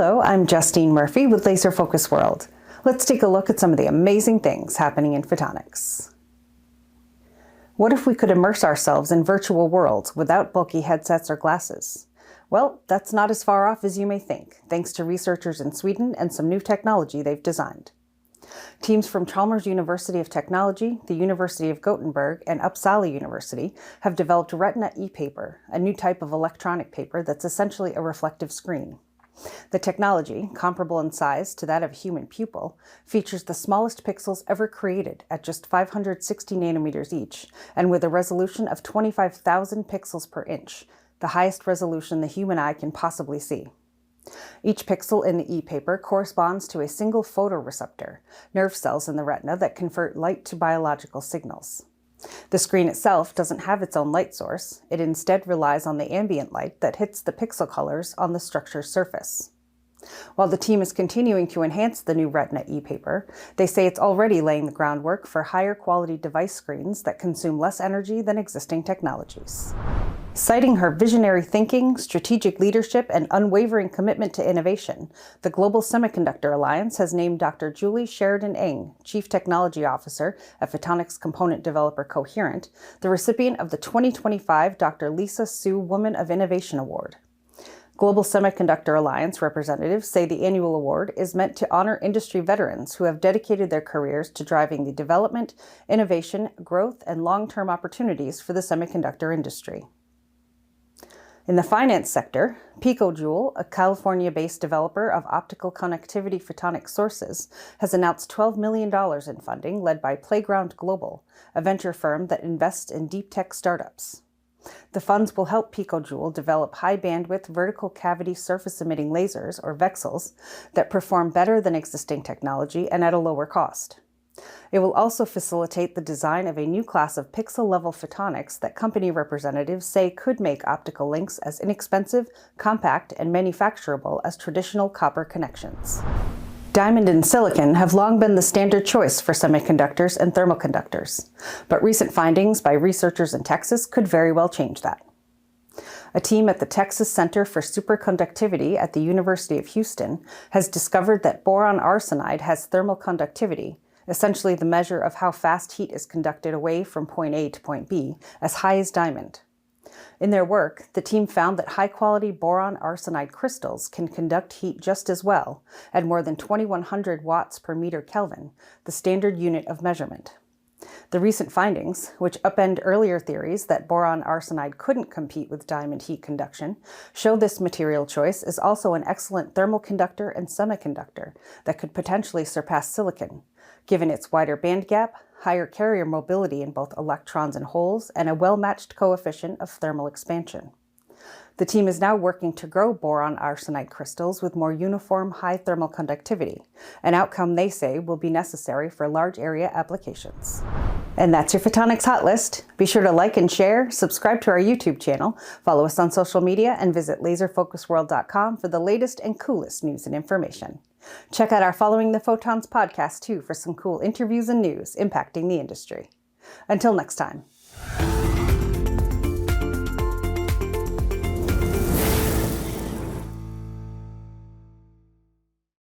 Hello, I'm Justine Murphy with Laser Focus World. Let's take a look at some of the amazing things happening in photonics. What if we could immerse ourselves in virtual worlds without bulky headsets or glasses? Well, that's not as far off as you may think, thanks to researchers in Sweden and some new technology they've designed. Teams from Chalmers University of Technology, the University of Gothenburg, and Uppsala University have developed Retina e-paper, a new type of electronic paper that's essentially a reflective screen. The technology, comparable in size to that of a human pupil, features the smallest pixels ever created at just 560 nanometers each, and with a resolution of 25,000 pixels per inch, the highest resolution the human eye can possibly see. Each pixel in the e-paper corresponds to a single photoreceptor, nerve cells in the retina that convert light to biological signals. The screen itself doesn't have its own light source. It instead relies on the ambient light that hits the pixel colors on the structure's surface. While the team is continuing to enhance the new Retina e-paper, they say it's already laying the groundwork for higher quality device screens that consume less energy than existing technologies. Citing her visionary thinking, strategic leadership, and unwavering commitment to innovation, the Global Semiconductor Alliance has named Dr. Julie Sheridan-Eng, Chief Technology Officer at photonics component developer Coherent, the recipient of the 2025 Dr. Lisa Su Woman of Innovation Award. Global Semiconductor Alliance representatives say the annual award is meant to honor industry veterans who have dedicated their careers to driving the development, innovation, growth, and long-term opportunities for the semiconductor industry. In the finance sector, PicoJool, a California-based developer of optical connectivity photonic sources, has announced $12 million in funding led by Playground Global, a venture firm that invests in deep tech startups. The funds will help PicoJool develop high-bandwidth vertical cavity surface-emitting lasers, or VCSELs, that perform better than existing technology and at a lower cost. It will also facilitate the design of a new class of pixel-level photonics that company representatives say could make optical links as inexpensive, compact, and manufacturable as traditional copper connections. Diamond and silicon have long been the standard choice for semiconductors and thermoconductors, but recent findings by researchers in Texas could very well change that. A team at the Texas Center for Superconductivity at the University of Houston has discovered that boron arsenide has thermal conductivity, essentially the measure of how fast heat is conducted away from point A to point B, as high as diamond. In their work, the team found that high-quality boron arsenide crystals can conduct heat just as well, at more than 2100 watts per meter Kelvin, the standard unit of measurement. The recent findings, which upend earlier theories that boron arsenide couldn't compete with diamond heat conduction, show this material choice is also an excellent thermal conductor and semiconductor that could potentially surpass silicon, given its wider band gap, higher carrier mobility in both electrons and holes, and a well-matched coefficient of thermal expansion. The team is now working to grow boron arsenide crystals with more uniform high thermal conductivity, an outcome they say will be necessary for large area applications. And that's your Photonics Hot List. Be sure to like and share, subscribe to our YouTube channel, follow us on social media, and visit laserfocusworld.com for the latest and coolest news and information. Check out our Following the Photons podcast too for some cool interviews and news impacting the industry. Until next time.